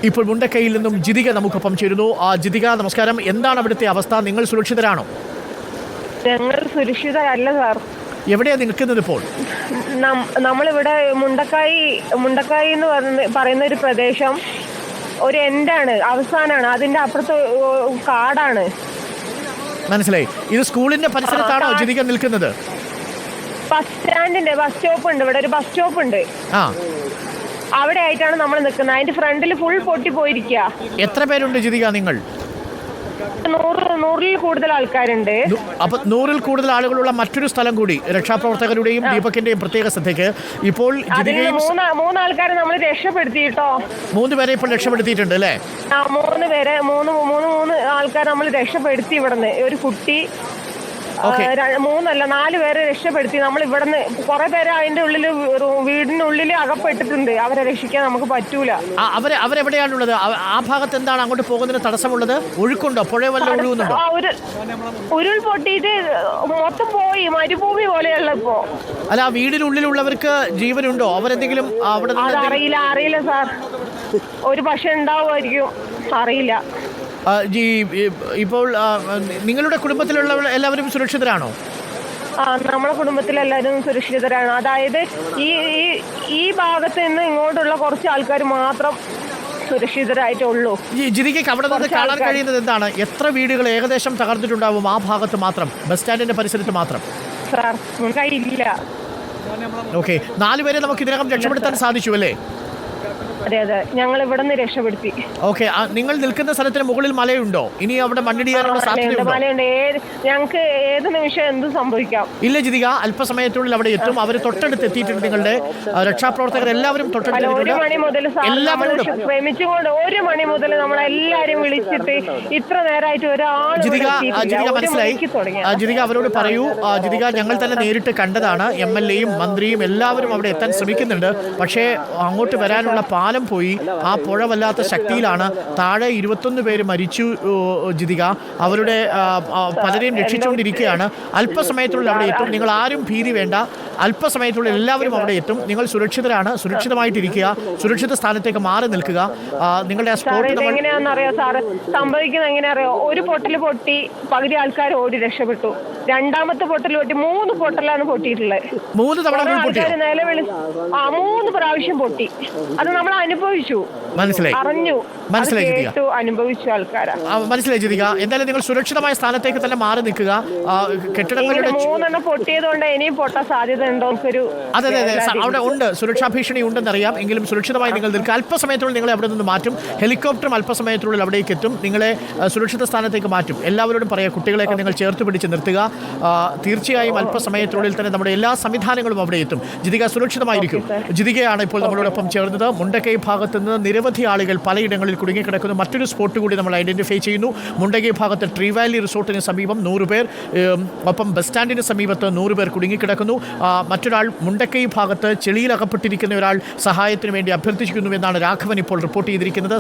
ഇപ്പോൾ മുണ്ടക്കയിൽ നിന്നും ജിതിക നമുക്കൊപ്പം ചേരുന്നു. ജിതിക, നമസ്കാരം. എന്താണ് അവിടുത്തെ അവസ്ഥ? നിങ്ങൾ സുരക്ഷിതരാണോ? ഞങ്ങൾ സുരക്ഷിതരല്ല സാർ. എവിടെയാണ് നിൽക്കുന്നത് ഇപ്പോൾ? നമ്മളിവിടെ മുണ്ടക്കായി എന്ന് പറയുന്ന ഒരു പ്രദേശം ഒരു എൻഡാണ്, അവസാനാണ്. അതിന്റെ അപ്പുറത്ത് കാടാണ്. മനസ്സിലായി. ഇത് സ്കൂളിന്റെ പരിസരത്താണോ ജിതിക നിൽക്കുന്നത്? ബസ് സ്റ്റാൻഡിന്റെ ബസ് സ്റ്റോപ്പ് ഉണ്ട്, ഇവിടെ ഒരു ബസ് സ്റ്റോപ്പ് ഉണ്ട്. അവിടെ ആയിട്ടാണ് നമ്മൾ നിൽക്കുന്നത്. അതിന്റെ ഫ്രണ്ടിൽ ഫുൾ പൊട്ടി പോയിരിക്കുക. എത്ര പേരുണ്ട് ജിതിക നിങ്ങൾ? 100-ൽ കൂടുതൽ ആൾക്കാരുണ്ട്. അപ്പൊ 100-ൽ കൂടുതൽ ആളുകളുള്ള മറ്റൊരു സ്ഥലം കൂടി രക്ഷാപ്രവർത്തകരുടെയും ദീപകിന്റെയും പ്രത്യേക ശ്രദ്ധയ്ക്ക്. ഇപ്പോൾ മൂന്നാൾക്കാരെ നമ്മൾ രക്ഷപ്പെടുത്തിട്ടോ. 3 പേരെ ഇപ്പോൾ രക്ഷപ്പെടുത്തിയിട്ടുണ്ട് അല്ലേ? 3 പേരെ, മൂന്ന് ആൾക്കാരെ നമ്മൾ രക്ഷപ്പെടുത്തി. ഇവിടുന്ന് ഒരു കുട്ടി, 4 പേരെ രക്ഷപ്പെടുത്തി. നമ്മൾ ഇവിടുന്ന് കുറെ പേര് അതിന്റെ ഉള്ളില്, വീടിനുള്ളിൽ അകപ്പെട്ടിട്ടുണ്ട്. അവരെ രക്ഷിക്കാൻ നമുക്ക് പറ്റൂല. അവരെവിടെയാണുള്ളത്? ആ ഭാഗത്ത് എന്താണ് അങ്ങോട്ട് പോകുന്നതിന് തടസ്സമുള്ളത്? ഒഴുക്കുണ്ടോ? പുഴ വല്ല ഒഴുകുന്നുണ്ടോ? ഉരുൾ പൊട്ടിയിട്ട് മൊത്തം പോയി, മരുഭൂമി പോലെയുള്ള ഇപ്പോ. അല്ല, ആ വീടിനുള്ളിലുള്ളവർക്ക് ജീവനുണ്ടോ? അവരെന്തെങ്കിലും അവിടെ? അറിയില്ല സാർ. ഒരു പക്ഷെ ഉണ്ടാവുമായിരിക്കും, അറിയില്ല. ഇപ്പോൾ നിങ്ങളുടെ കുടുംബത്തിലുള്ള എല്ലാവരും സുരക്ഷിതരാണോ? നമ്മളെ കുടുംബത്തിലെല്ലാവരും സുരക്ഷിതരാണ്. അതായത് ഈ ഭാഗത്ത് നിന്ന് ഇങ്ങോട്ടുള്ള കുറച്ച് ആൾക്കാർ മാത്രം സുരക്ഷിതരായിട്ടുള്ളൂ. ജിതികയ്ക്ക് അവിടെ നിന്ന് കാണാൻ കഴിയുന്നത് എന്താണ്? എത്ര വീടുകൾ ഏകദേശം തകർന്നിട്ടുണ്ടാവും ആ ഭാഗത്ത് മാത്രം, ബസ് സ്റ്റാൻഡിന്റെ പരിസരത്ത് മാത്രം? സാർ, മുൻകൈയില്ല. ഓക്കെ, 4 പേരെ നമുക്ക് ഇതിനകം രക്ഷപ്പെടുത്താൻ സാധിച്ചു അല്ലേ? അതെ, ഞങ്ങൾ ഇവിടെ നിന്ന് രക്ഷപ്പെടുത്തി. ഓക്കെ, നിങ്ങൾ നിൽക്കുന്ന സ്ഥലത്തിന് മുകളിൽ മലയുണ്ടോ? ഇനി അവിടെ മണ്ണിടിയാനുള്ള സാധ്യതയുണ്ടോ? മലയുണ്ട്. ഞങ്ങൾക്ക് ഏത് നിമിഷം എന്തും സംഭവിക്കാം. ഇല്ല ജിതിക, അല്പസമയത്തുള്ളിൽ അവിടെ എത്തും. അവർ തൊട്ടടുത്ത് എത്തിയിട്ടുണ്ട്. നിങ്ങളുടെ രക്ഷാപ്രവർത്തകർ എല്ലാവരും തൊട്ടടുത്ത്. 1 മണി മുതൽ ശ്രമിച്ചുകൊണ്ട് 1 മണി മുതൽ നമ്മളെല്ലാരും വിളിച്ചിട്ട് ഇത്ര നേരമായിട്ട് ഒരാൾ. ജിതിക മനസ്സിലായി. ജിതിക അവരോട് പറയൂ. ജിതിക, ഞങ്ങൾ തന്നെ നേരിട്ട് കണ്ടതാണ്. MLA-യും മന്ത്രിയും എല്ലാവരും അവിടെ എത്താൻ ശ്രമിക്കുന്നുണ്ട്. പക്ഷേ അങ്ങോട്ട് വരാനുള്ള പാലം പോയി. ആ പുഴ വല്ലാത്ത ശക്തിയിലാണ്. താഴെ 21 പേര് മരിച്ചു ജിതിക. അവരുടെ പലരെയും രക്ഷിച്ചുകൊണ്ടിരിക്കുകയാണ്. അല്പസമയത്തുള്ളിൽ അവിടെ എത്തും. നിങ്ങൾ ആരും ഭീതി വേണ്ട. അല്പസമയത്തുള്ളിൽ എല്ലാവരും അവിടെ എത്തും. നിങ്ങൾ സുരക്ഷിതരാണ്. സുരക്ഷിതമായിട്ടിരിക്കുക. സുരക്ഷിത സ്ഥാനത്തേക്ക് മാറി നിൽക്കുക. നിങ്ങളുടെ എങ്ങനെയാണെന്നറിയോ സാറ് സംഭവിക്കുന്നത്? എങ്ങനെയാ? ഒരു പൊട്ടല് പൊട്ടി, പകുതി ആൾക്കാർ ഓടി രക്ഷപ്പെട്ടു. രണ്ടാമത്തെ പൊട്ടൽ പൊട്ടി, 3 പൊട്ടലാണ് പൊട്ടിയിട്ടുള്ളത്. 3 തവണ നിലവിളി 3 പ്രാവശ്യം പൊട്ടി. അത് നമ്മൾ അനുഭവിച്ചു, അറിഞ്ഞു, അനുഭവിച്ചു ആൾക്കാരാ. മനസ്സിലായി ജിതിക. എന്തായാലും നിങ്ങൾ സുരക്ഷിതമായ സ്ഥാനത്തേക്ക് തന്നെ മാറി നിൽക്കുക. കെട്ടിടങ്ങളുടെ 3 പൊട്ടിയതുകൊണ്ട് ഇനിയും പൊട്ടാൻ സാധ്യത ഉണ്ടോ? അതെ, അവിടെ ഉണ്ട്, സുരക്ഷാ ഭീഷണി ഉണ്ടെന്നറിയാം. എങ്കിലും സുരക്ഷിതമായി നിങ്ങൾ നിൽക്കുക. അല്പസമയത്തുള്ളിൽ നിങ്ങളെ അവിടെ നിന്ന് മാറ്റും. ഹെലികോപ്റ്ററും അല്പസമയത്തുള്ളിൽ അവിടേക്ക് എത്തും. നിങ്ങളെ സുരക്ഷിത സ്ഥാനത്തേക്ക് മാറ്റും. എല്ലാവരോടും പറയാം, കുട്ടികളെയൊക്കെ നിങ്ങൾ ചേർത്ത് പിടിച്ച് നിർത്തുക. തീർച്ചയായും അല്പസമയത്തിനുള്ളിൽ തന്നെ നമ്മുടെ എല്ലാ സംവിധാനങ്ങളും അവിടെ എത്തും. ജിതിക സുരക്ഷിതമായിരിക്കും. ജിതികയാണ് ഇപ്പോൾ നമ്മളോടൊപ്പം ചേർന്നത്. മുണ്ടക്കൈ ഭാഗത്ത് നിന്ന് നിരവധി ആളുകൾ പലയിടങ്ങളിൽ കുടുങ്ങിക്കിടക്കുന്നു. മറ്റൊരു സ്പോട്ട് കൂടി നമ്മൾ ഐഡന്റിഫൈ ചെയ്യുന്നു. മുണ്ടക്കൈ ഭാഗത്ത് ട്രീ വാലി റിസോർട്ടിന് സമീപം 100 പേർ, ഒപ്പം ബസ് സ്റ്റാൻഡിന് സമീപത്ത് 100 പേർ കുടുങ്ങിക്കിടക്കുന്നു. മറ്റൊരാൾ മുണ്ടക്കൈ ഭാഗത്ത് ചെളിയിൽ അകപ്പെട്ടിരിക്കുന്ന ഒരാൾ സഹായത്തിന് വേണ്ടി അഭ്യർത്ഥിക്കുന്നുവെന്നാണ് രാഘവൻ ഇപ്പോൾ റിപ്പോർട്ട് ചെയ്തിരിക്കുന്നത്.